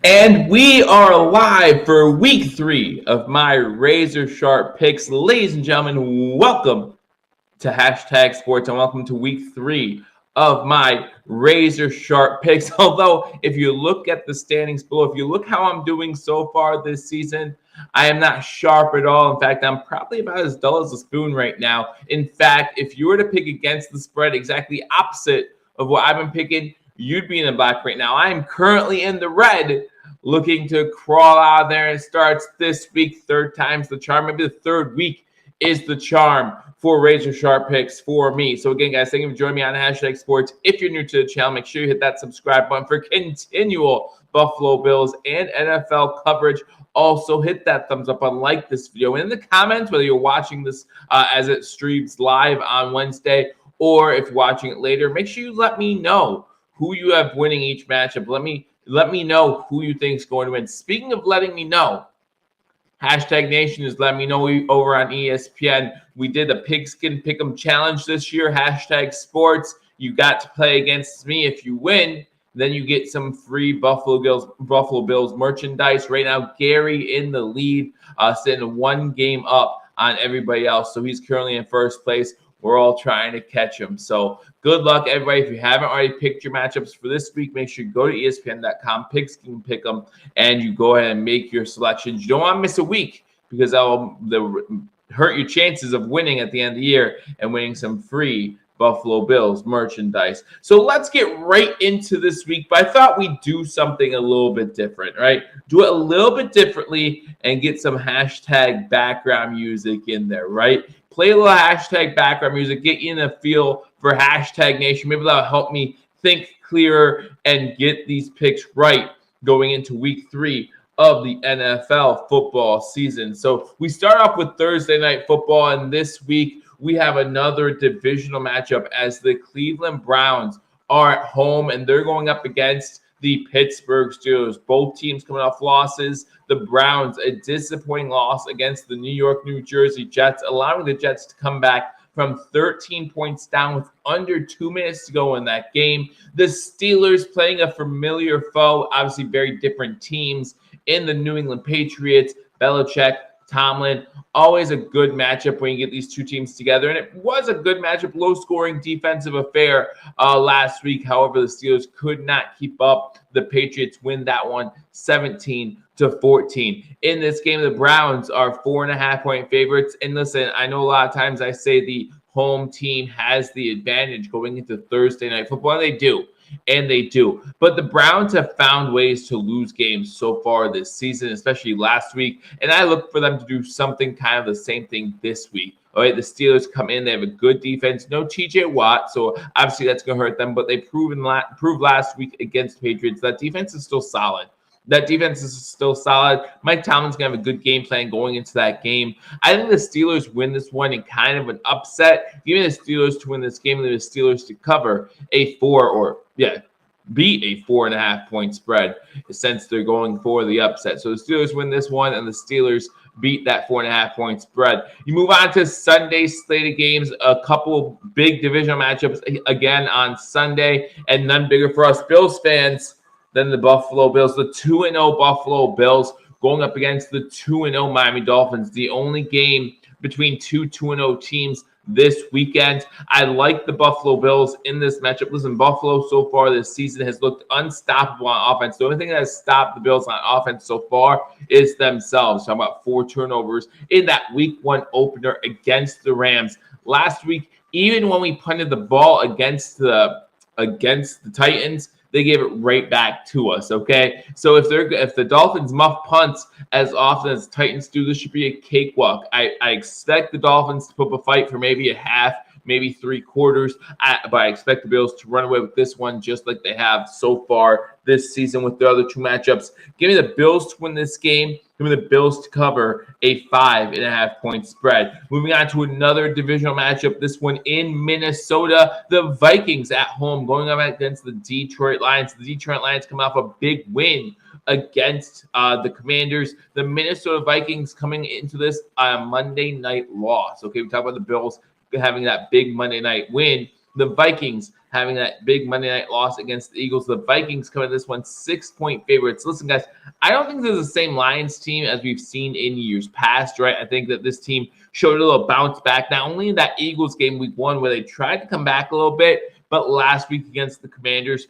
And we are live for week 3 of my Razor Sharp picks. Ladies and gentlemen, welcome to Hashtag Sports and welcome to week 3 of my Razor Sharp picks. Although, if you look at the standings below, if you look how I'm doing so far this season, I am not sharp at all. In fact, I'm probably about as dull as a spoon right now. In fact, if you were to pick against the spread, exactly opposite of what I've been picking, you'd be in the black right now. I am currently in the red, looking to crawl out there, and it starts this week. Third time's the charm. Maybe the third week is the charm for Razor Sharp picks for me. So again, guys, thank you for joining me on Hashtag Sports. If you're new to the channel, make sure you hit that subscribe button for continual Buffalo Bills and NFL coverage. Also, hit that thumbs up and like this video. And in the comments, whether you're watching this as it streams live on Wednesday or if you're watching it later, make sure you let me know who you have winning each matchup. Let me know who you think is going to win. Speaking of letting me know, Hashtag Nation is letting me know over on ESPN. We did the Pigskin Pick'em Challenge this year. Hashtag Sports. You got to play against me. If you win, then you get some free Buffalo Bills merchandise. Right now, Gary in the lead, sitting one game up on everybody else. So he's currently in first place. We're all trying to catch him. So good luck, everybody. If you haven't already picked your matchups for this week, make sure you go to ESPN.com, Pigskin Pick'em, and you go ahead and make your selections. You don't want to miss a week because that'll hurt your chances of winning at the end of the year and winning some free Buffalo Bills merchandise. So let's get right into this week. But I thought we'd do something a little bit different, right? Do it a little bit differently and get some hashtag background music in there, right? Play a little hashtag background music, get you in a feel for Hashtag Nation. Maybe that'll help me think clearer and get these picks right going into week 3 of the NFL football season. So we start off with Thursday Night Football, and this week we have another divisional matchup as the Cleveland Browns are at home, and they're going up against the Pittsburgh Steelers. Both teams coming off losses. The Browns, a disappointing loss against the New Jersey Jets, allowing the Jets to come back from 13 points down with under 2 minutes to go in that game. The Steelers playing a familiar foe, obviously very different teams in the New England Patriots. Belichick, Tomlin, always a good matchup when you get these two teams together. And it was a good matchup, low-scoring defensive affair last week. However, the Steelers could not keep up. The Patriots win that one 17-14. In this game, the Browns are 4.5-point favorites. And listen, I know a lot of times I say the home team has the advantage going into Thursday Night Football, and they do. But the Browns have found ways to lose games so far this season, especially last week. And I look for them to do something kind of the same thing this week. All right, the Steelers come in. They have a good defense. No TJ Watt, so obviously that's going to hurt them. But they proved last week against the Patriots that defense is still solid. Mike Tomlin's going to have a good game plan going into that game. I think the Steelers win this one in kind of an upset. Giving the Steelers to win this game and the Steelers to cover beat a 4.5-point spread since they're going for the upset. So the Steelers win this one and the Steelers beat that 4.5-point spread. You move on to Sunday's slate of games, a couple big divisional matchups again on Sunday, and none bigger for us Bills fans than the Buffalo Bills. The 2-0 Buffalo Bills going up against the 2-0 Miami Dolphins. The only game between two 2-0 teams this weekend. I like the Buffalo Bills in this matchup. Listen, Buffalo so far this season has looked unstoppable on offense. The only thing that has stopped the Bills on offense so far is themselves. Talking about 4 turnovers in that week 1 opener against the Rams. Last week, even when we punted the ball against the Titans, they gave it right back to us, okay? So if the Dolphins muff punts as often as the Titans do, this should be a cakewalk. I expect the Dolphins to put up a fight for maybe a half, maybe 3/4, but I expect the Bills to run away with this one just like they have so far this season with their other two matchups. Give me the Bills to win this game. Give me the Bills to cover a 5.5-point spread. Moving on to another divisional matchup, this one in Minnesota. The Vikings at home going up against the Detroit Lions. The Detroit Lions come off a big win against the Commanders. The Minnesota Vikings coming into this Monday night loss. Okay, we talk about the Bills having that big Monday night win. The Vikings having that big Monday night loss against the Eagles. The Vikings coming this one 6-point favorites. Listen, guys, I don't think this is the same Lions team as we've seen in years past, right? I think that this team showed a little bounce back, not only in that Eagles game week 1 where they tried to come back a little bit, but last week against the Commanders,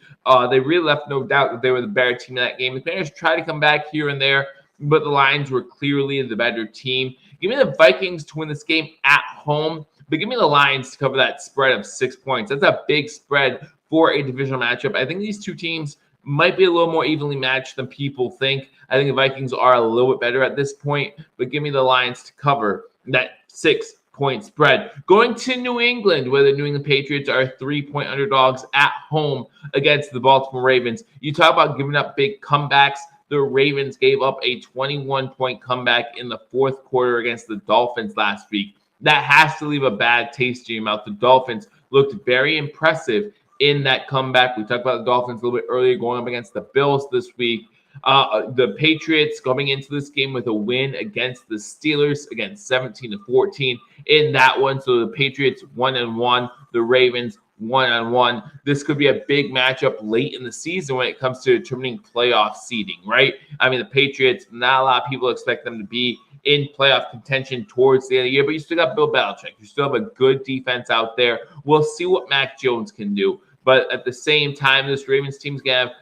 they really left no doubt that they were the better team in that game. The Commanders tried to come back here and there, but the Lions were clearly the better team. Give me the Vikings to win this game at home, but give me the Lions to cover that spread of 6 points. That's a big spread for a divisional matchup. I think these two teams might be a little more evenly matched than people think. I think the Vikings are a little bit better at this point, but give me the Lions to cover that 6-point spread. Going to New England, where the New England Patriots are 3-point underdogs at home against the Baltimore Ravens. You talk about giving up big comebacks. The Ravens gave up a 21-point comeback in the fourth quarter against the Dolphins last week. That has to leave a bad taste in your mouth. The Dolphins looked very impressive in that comeback. We talked about the Dolphins a little bit earlier going up against the Bills this week. The Patriots coming into this game with a win against the Steelers, again 17-14 in that one. So the Patriots 1-1, the Ravens 1-1. This could be a big matchup late in the season when it comes to determining playoff seeding, right? I mean, the Patriots, not a lot of people expect them to be in playoff contention towards the end of the year, but you still got Bill Belichick. You still have a good defense out there. We'll see what Mac Jones can do. But at the same time, this Ravens team's going to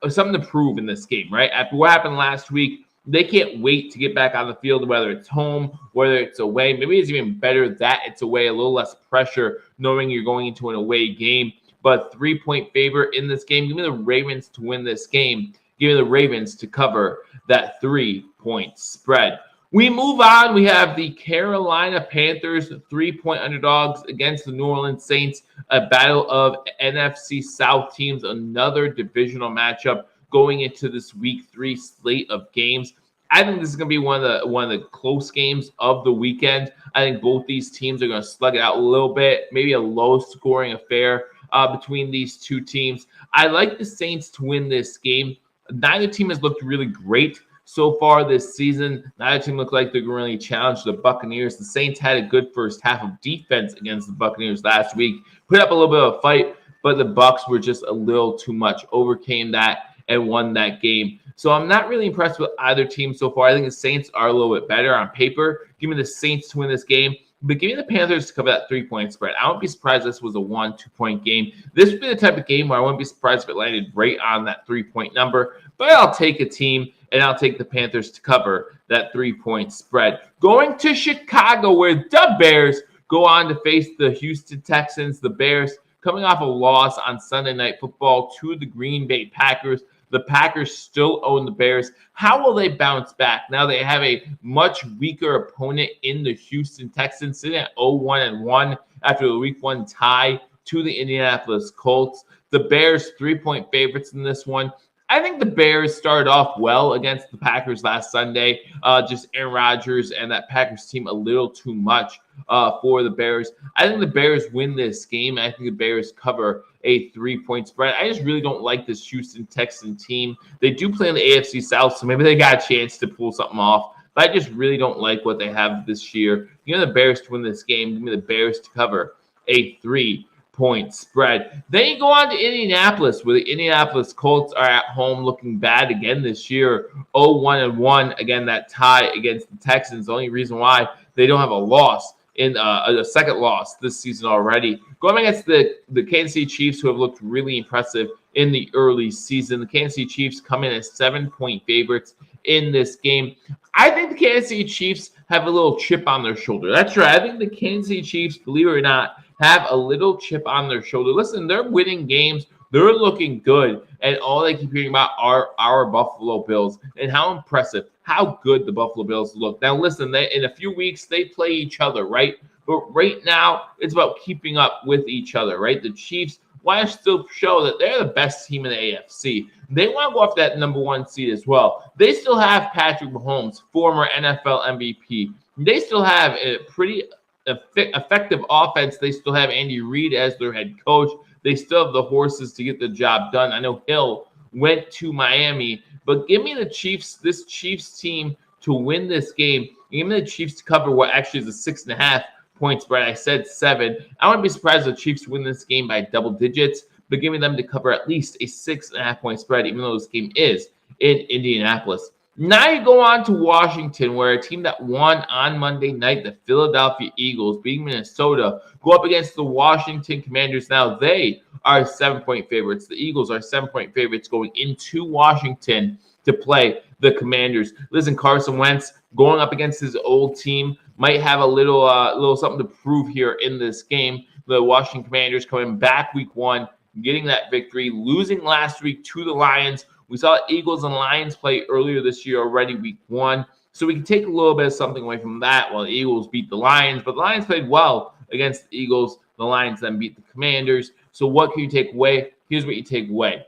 have something to prove in this game, right? After what happened last week, they can't wait to get back on the field, whether it's home, whether it's away. Maybe it's even better that it's away, a little less pressure, knowing you're going into an away game. But 3-point favor in this game. Give me the Ravens to win this game. Give me the Ravens to cover that 3-point spread. We move on. We have the Carolina Panthers, 3-point underdogs against the New Orleans Saints, a battle of NFC South teams, another divisional matchup going into this week 3 slate of games. I think this is going to be one of the close games of the weekend. I think both these teams are going to slug it out a little bit, maybe a low-scoring affair between these two teams. I like the Saints to win this game. Neither team has looked really great so far this season. Neither team looked like they're going to really challenge the Buccaneers. The Saints had a good first half of defense against the Buccaneers last week, put up a little bit of a fight, but the Bucs were just a little too much, overcame that and won that game. So I'm not really impressed with either team so far. I think the Saints are a little bit better on paper. Give me the Saints to win this game, but give me the Panthers to cover that 3-point spread. I wouldn't be surprised if this was a 1-2-point game. This would be the type of game where I wouldn't be surprised if it landed right on that 3-point number, but I'll take a team, and I'll take the Panthers to cover that 3-point spread. Going to Chicago, where the Bears go on to face the Houston Texans. The Bears coming off a loss on Sunday Night Football to the Green Bay Packers. The Packers still own the Bears. How will they bounce back? Now they have a much weaker opponent in the Houston Texans, sitting at 0-1-1 after the Week 1 tie to the Indianapolis Colts. The Bears 3-point favorites in this one. I think the Bears started off well against the Packers last Sunday. Just Aaron Rodgers and that Packers team a little too much for the Bears. I think the Bears win this game. I think the Bears cover a 3-point spread. I just really don't like this Houston Texan team. They do play in the AFC South, so maybe they got a chance to pull something off. But I just really don't like what they have this year. Give me the Bears to win this game. Give me the Bears to cover a 3-point spread. Then you go on to Indianapolis, where the Indianapolis Colts are at home looking bad again this year. 0-1-1. Again, that tie against the Texans. The only reason why they don't have a loss in a second loss this season already. Going against the Kansas City Chiefs, who have looked really impressive in the early season. The Kansas City Chiefs come in as 7-point favorites in this game. I think the Kansas City Chiefs have a little chip on their shoulder. That's right. I think the Kansas City Chiefs, believe it or not, have a little chip on their shoulder. Listen, they're winning games. They're looking good. And all they keep hearing about are our Buffalo Bills and how impressive, how good the Buffalo Bills look. Now, listen, in a few weeks, they play each other, right? But right now, it's about keeping up with each other, right? The Chiefs want to still show that they're the best team in the AFC. They want to go off that number 1 seed as well. They still have Patrick Mahomes, former NFL MVP. They still have a pretty effective offense. They still have Andy Reid as their head coach. They still have the horses to get the job done. I know Hill went to Miami, but give me the Chiefs, this Chiefs team to win this game. Give me the Chiefs to cover what actually is a 6.5 point spread. I said 7. I wouldn't be surprised if the Chiefs win this game by double digits, but giving them to cover at least a 6.5 point spread, even though this game is in Indianapolis. Now you go on to Washington, where a team that won on Monday night, the Philadelphia Eagles, beating Minnesota, go up against the Washington Commanders. Now they are 7-point favorites. The Eagles are 7-point favorites going into Washington to play the Commanders. Listen, Carson Wentz going up against his old team might have a little something to prove here in this game. The Washington Commanders coming back week 1, getting that victory, losing last week to the Lions. We saw Eagles and Lions play earlier this year already, week 1. So we can take a little bit of something away from that while the Eagles beat the Lions. But the Lions played well against the Eagles. The Lions then beat the Commanders. So what can you take away? Here's what you take away.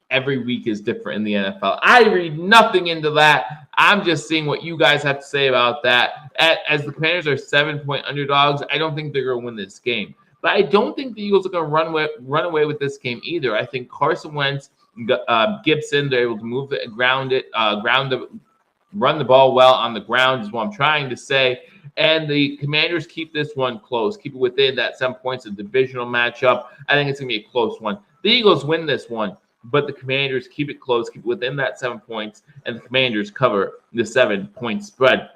Every week is different in the NFL. I read nothing into that. I'm just seeing what you guys have to say about that. As the Commanders are 7-point underdogs, I don't think they're going to win this game. But I don't think the Eagles are going to run away with this game either. I think Carson Wentz, Gibson, they're able to move it, run the ball well on the ground is what I'm trying to say. And the Commanders keep this one close, keep it within that 7 points, a divisional matchup. I think it's going to be a close one. The Eagles win this one, but the Commanders keep it close, keep it within that 7 points, and the Commanders cover the 7-point spread.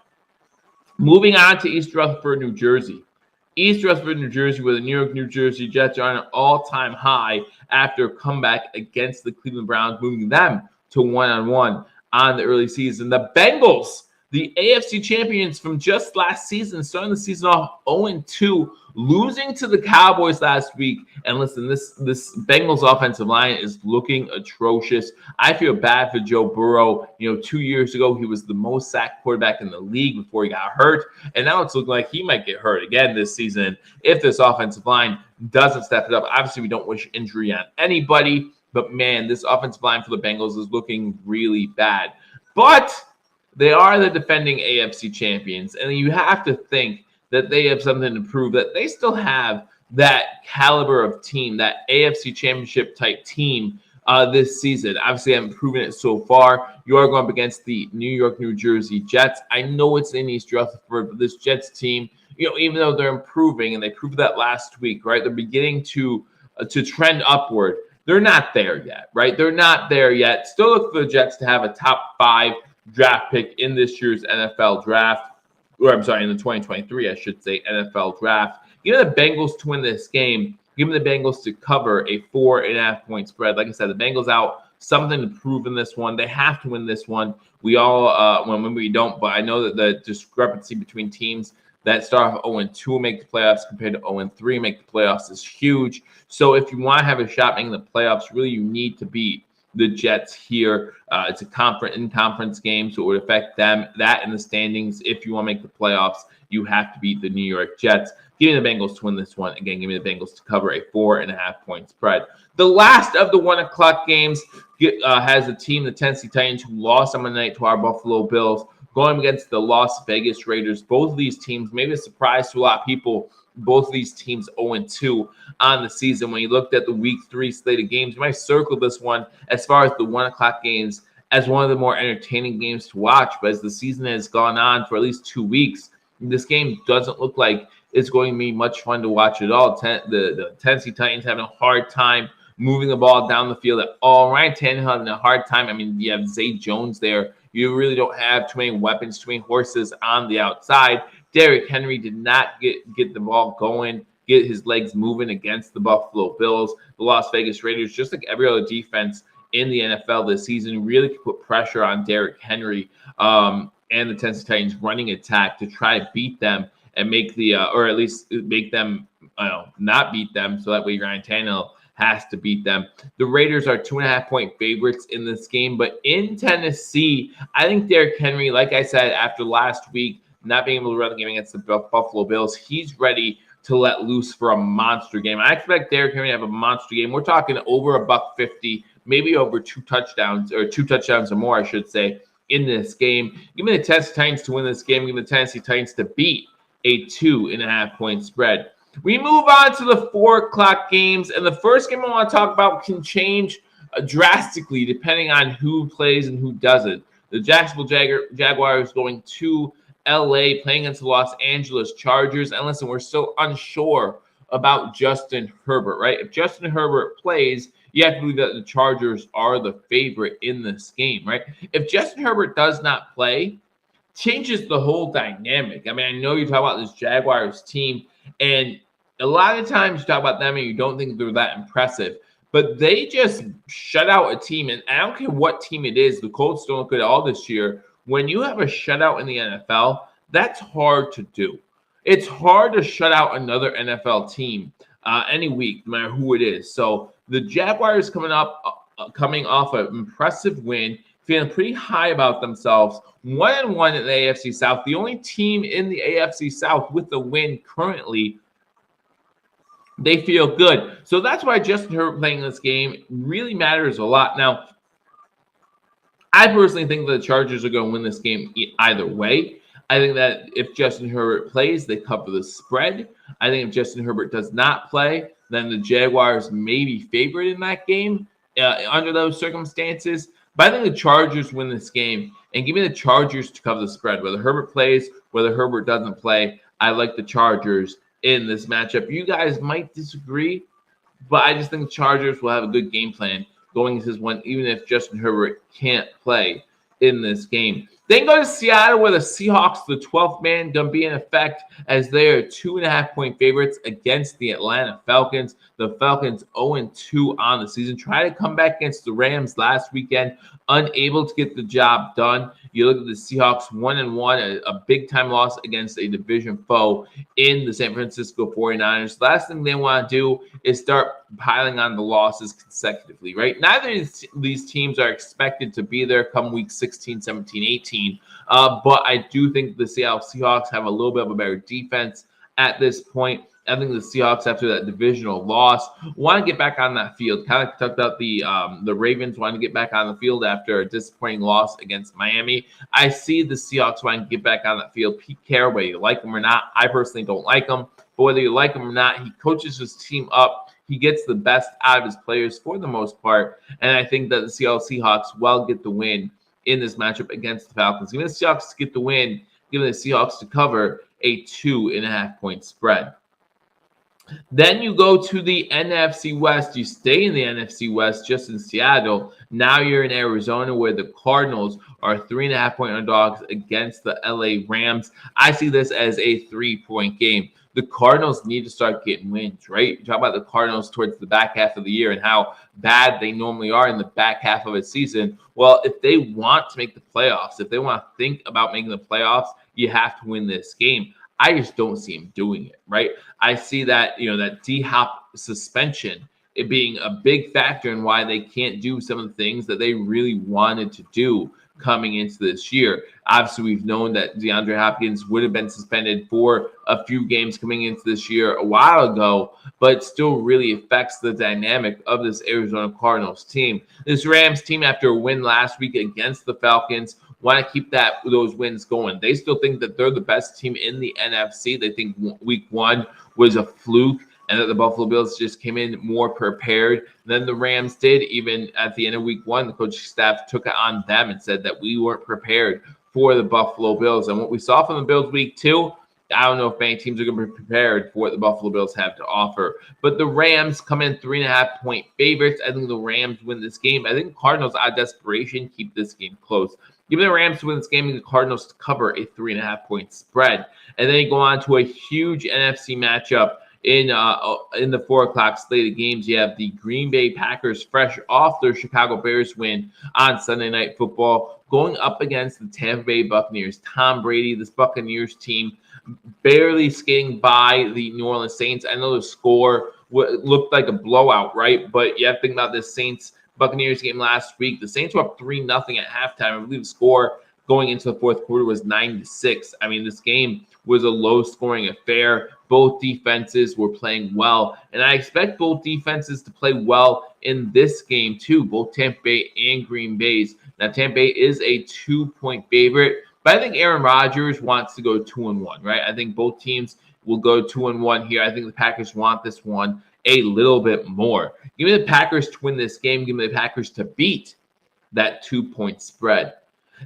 Moving on to East Rutherford, New Jersey. East Rutherford, New Jersey, where the New York, New Jersey Jets are on an all-time high after a comeback against the Cleveland Browns, moving them to 1-1 on the early season. The Bengals, the AFC champions from just last season, starting the season off 0-2, losing to the Cowboys last week. And listen, this Bengals offensive line is looking atrocious. I feel bad for Joe Burrow. 2 years ago, he was the most sacked quarterback in the league before he got hurt. And now it's looking like he might get hurt again this season if this offensive line doesn't step it up. Obviously, we don't wish injury on anybody. But, man, this offensive line for the Bengals is looking really bad. But they are the defending AFC champions, and you have to think that they have something to prove, that they still have that caliber of team, that AFC championship type team this season. Obviously, I haven't proven it so far. You are going up against the New York, New Jersey Jets. I know it's in East Rutherford, but this Jets team, even though they're improving, and they proved that last week, right? They're beginning to trend upward. They're not there yet, right? They're not there yet. Still look for the Jets to have a top 5 draft pick in this year's NFL draft, or I'm sorry, in the 2023, I should say, NFL draft. Give the Bengals to win this game. Give the Bengals to cover a 4.5 point spread. Like I said, the Bengals out, something to prove in this one. They have to win this one. We all, when we don't, but I know that the discrepancy between teams that start off 0-2 make the playoffs compared to 0-3 make the playoffs is huge. So if you want to have a shot making the playoffs, really you need to beat the Jets here. It's a in-conference game, so it would affect them. That in the standings, if you want to make the playoffs, you have to beat the New York Jets. Give me the Bengals to win this one. Again, give me the Bengals to cover a 4.5 point spread. The last of the 1 o'clock games has a team, the Tennessee Titans, who lost on Monday night to our Buffalo Bills, going against the Las Vegas Raiders. Both of these teams, maybe a surprise to a lot of people, both of these teams 0-2 on the season. When you looked at the week 3 slate of games, you might circle this one as far as the 1 o'clock games as one of the more entertaining games to watch. But as the season has gone on for at least 2 weeks, this game doesn't look like it's going to be much fun to watch at all. The Tennessee Titans having a hard time moving the ball down the field at all. Ryan Tannehill having a hard time. I mean, you have Zay Jones there. You really don't have too many weapons, too many horses on the outside. Derrick Henry did not get the ball going, get his legs moving against the Buffalo Bills. The Las Vegas Raiders, just like every other defense in the NFL this season, really could put pressure on Derrick Henry and the Tennessee Titans running attack to try to beat them and make or at least make them not beat them, so that way Ryan Tannehill has to beat them. The Raiders are 2.5 point favorites in this game, but in Tennessee, I think Derrick Henry, like I said, after last week, not being able to run the game against the Buffalo Bills, he's ready to let loose for a monster game. I expect Derrick Henry to have a monster game. We're talking over $150, maybe over 2 touchdowns or more, I should say, in this game. Give me the Tennessee Titans to win this game. Give me the Tennessee Titans to beat a 2.5 point spread. We move on to the 4 o'clock games, and the first game I want to talk about can change drastically depending on who plays and who doesn't. The Jacksonville Jaguars going to LA playing against the Los Angeles Chargers. And listen, we're still unsure about Justin Herbert, right? If Justin Herbert plays, you have to believe that the Chargers are the favorite in this game, right? If Justin Herbert does not play, changes the whole dynamic. I mean, I know you talk about this Jaguars team, and a lot of times you talk about them and you don't think they're that impressive, but they just shut out a team. And I don't care what team it is, the Colts don't look good at all this year. When you have a shutout in the NFL, that's hard to do. It's hard to shut out another NFL team any week, no matter who it is. So the Jaguars coming off an impressive win, feeling pretty high about themselves. 1-1 in the AFC South. The only team in the AFC South with the win currently. They feel good. So that's why Justin Herbert playing this game really matters a lot. Now, I personally think that the Chargers are going to win this game either way. I think that if Justin Herbert plays, they cover the spread. I think if Justin Herbert does not play, then the Jaguars may be favored in that game under those circumstances. But I think the Chargers win this game, and give me the Chargers to cover the spread. Whether Herbert plays, whether Herbert doesn't play, I like the Chargers in this matchup. You guys might disagree, but I just think the Chargers will have a good game plan going into this one, even if Justin Herbert can't play in this game. Then go to Seattle, where the Seahawks, the 12th man, going to be in effect as they are 2.5-point favorites against the Atlanta Falcons. The Falcons 0-2 on the season. Try to come back against the Rams last weekend, unable to get the job done. You look at the Seahawks 1-1, a big-time loss against a division foe in the San Francisco 49ers. Last thing they want to do is start piling on the losses consecutively, right? Neither of these teams are expected to be there come week 16, 17, 18. But I do think the Seattle Seahawks have a little bit of a better defense at this point. I think the Seahawks, after that divisional loss, want to get back on that field. Kind of talked about the Ravens wanting to get back on the field after a disappointing loss against Miami. I see the Seahawks wanting to get back on that field. Pete Carroll, whether you like him or not, I personally don't like him. But whether you like him or not, he coaches his team up. He gets the best out of his players for the most part. And I think that the Seattle Seahawks will get the win in this matchup against the Falcons. Give me the Seahawks to get the win. Give me the Seahawks to cover a 2.5-point spread. Then you go to the NFC West. You stay in the NFC West, just in Seattle. Now you're in Arizona, where the Cardinals are 3.5-point underdogs against the LA Rams. I see this as a 3-point game. The Cardinals need to start getting wins, right? You talk about the Cardinals towards the back half of the year and how bad they normally are in the back half of a season. Well, if they want to make the playoffs, if they want to think about making the playoffs, you have to win this game. I just don't see him doing it, right? I see that, that D-Hop suspension, it being a big factor in why they can't do some of the things that they really wanted to do coming into this year. Obviously, we've known that DeAndre Hopkins would have been suspended for a few games coming into this year a while ago, but it still really affects the dynamic of this Arizona Cardinals team. This Rams team, after a win last week against the Falcons, want to keep those wins going. They still think that they're the best team in the NFC. They think week 1 was a fluke and that the Buffalo Bills just came in more prepared than the Rams did. Even at the end of week 1, the coaching staff took it on them and said that we weren't prepared for the Buffalo Bills. And what we saw from the Bills week 2, I don't know if many teams are going to be prepared for what the Buffalo Bills have to offer. But the Rams come in 3.5-point favorites. I think the Rams win this game. I think the Cardinals, out of desperation, keep this game close. Give me the Rams to win this game and the Cardinals to cover a 3.5-point spread. And then you go on to a huge NFC matchup in the 4 o'clock slate of games. You have the Green Bay Packers, fresh off their Chicago Bears win on Sunday Night Football, going up against the Tampa Bay Buccaneers. Tom Brady, this Buccaneers team, barely skating by the New Orleans Saints. I know the score looked like a blowout, right? But you have to think about this Buccaneers game last week. The Saints were up 3-0 at halftime. I believe the score going into the fourth quarter was 9-6. I mean, this game was a low-scoring affair. Both defenses were playing well, and I expect both defenses to play well in this game too, both Tampa Bay and Green Bay's. Now, Tampa Bay is a 2-point favorite, but I think Aaron Rodgers wants to go 2-1, right? I think both teams will go 2-1 here. I think the Packers want this one a little bit more. Give me the Packers to win this game. Give me the Packers to beat that 2-point spread.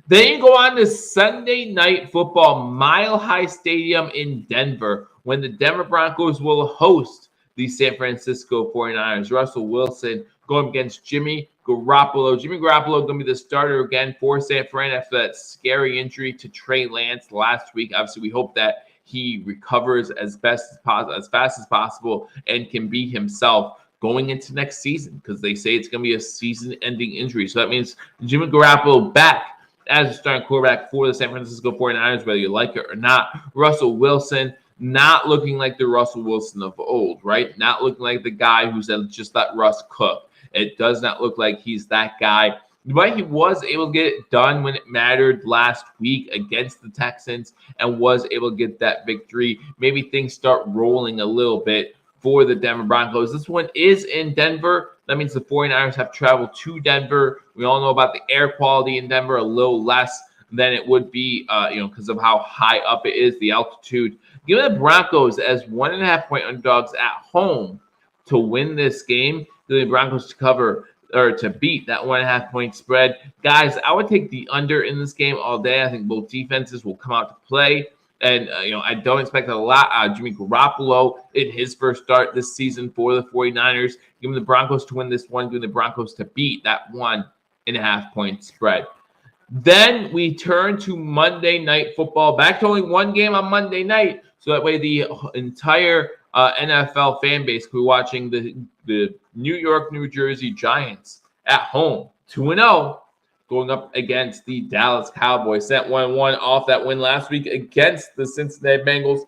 Then you go on to Sunday Night Football, Mile High Stadium in Denver, when the Denver Broncos will host the San Francisco 49ers. Russell Wilson going against Jimmy Garoppolo. Jimmy Garoppolo going to be the starter again for San Fran after that scary injury to Trey Lance last week. Obviously, we hope that he recovers as fast as possible, and can be himself going into next season, because they say it's going to be a season-ending injury. So that means Jimmy Garoppolo back as a starting quarterback for the San Francisco 49ers, whether you like it or not. Russell Wilson not looking like the Russell Wilson of old, right? Not looking like the guy who said, just let Russ cook. It does not look like he's that guy. But he was able to get it done when it mattered last week against the Texans, and was able to get that victory. Maybe things start rolling a little bit for the Denver Broncos. This one is in Denver. That means the 49ers have traveled to Denver. We all know about the air quality in Denver, a little less than it would be, because of how high up it is, the altitude. Give the Broncos as 1.5-point underdogs at home to win this game. The Broncos to cover, or to beat that 1.5-point spread. Guys, I would take the under in this game all day. I think both defenses will come out to play. And, I don't expect a lot out of Jimmy Garoppolo in his first start this season for the 49ers. Give the Broncos to win this one. Give the Broncos to beat that 1.5-point spread. Then we turn to Monday Night Football. Back to only one game on Monday night. So that way the entire NFL fan base could be watching the New York, New Jersey Giants at home, 2-0, going up against the Dallas Cowboys. Set 1-1 off that win last week against the Cincinnati Bengals.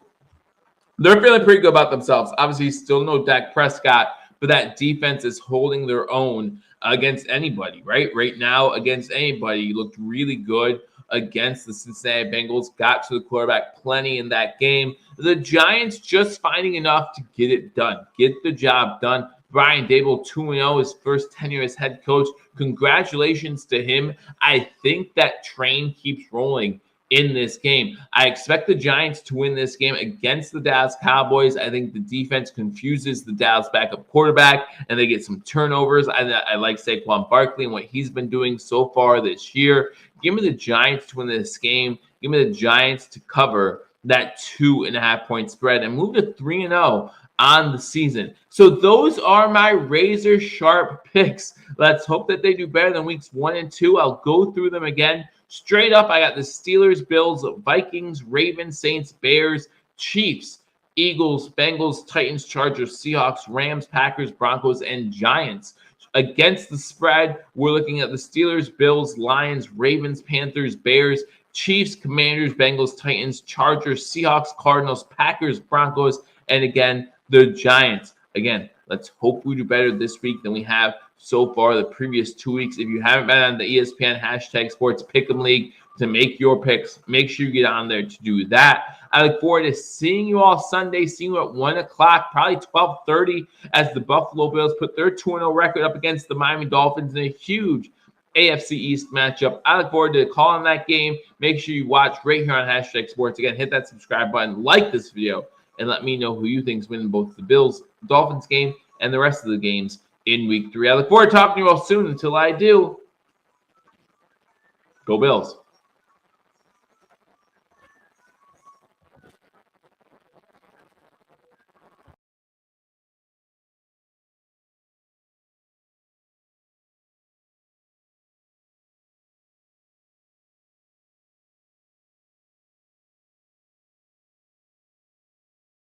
They're feeling pretty good about themselves. Obviously, still no Dak Prescott, but that defense is holding their own against anybody, right? Right now, against anybody, looked really good against the Cincinnati Bengals. Got to the quarterback plenty in that game. The Giants just finding enough to get it done. Get the job done. Brian Daboll 2-0, his first tenure as head coach. Congratulations to him. I think that train keeps rolling in this game. I expect the Giants to win this game against the Dallas Cowboys. I think the defense confuses the Dallas backup quarterback, and they get some turnovers. I like Saquon Barkley and what he's been doing so far this year. Give me the Giants to win this game. Give me the Giants to cover that 2.5-point spread and move to 3-0 on the season. So those are my razor sharp picks. Let's hope that they do better than weeks 1 and 2. I'll go through them again. Straight up, I got the Steelers, Bills, Vikings, Ravens, Saints, Bears, Chiefs, Eagles, Bengals, Titans, Chargers, Seahawks, Rams, Packers, Broncos, and Giants. Against the spread, we're looking at the Steelers, Bills, Lions, Ravens, Panthers, Bears, Chiefs, Commanders, Bengals, Titans, Chargers, Seahawks, Cardinals, Packers, Broncos, and again, the Giants. Again, let's hope we do better this week than we have so far the previous 2 weeks. If you haven't been on the ESPN hashtag Sports Pick'em League to make your picks, make sure you get on there to do that. I look forward to seeing you all Sunday, seeing you at 1 o'clock, probably 12:30, as the Buffalo Bills put their 2-0 record up against the Miami Dolphins in a huge AFC East matchup. I look forward to calling that game. Make sure you watch right here on hashtag Sports. Again, hit that subscribe button, like this video, and let me know who you think is winning both the Bills-Dolphins game and the rest of the games in week 3. I look forward to talking to you all soon. Until I do, go Bills.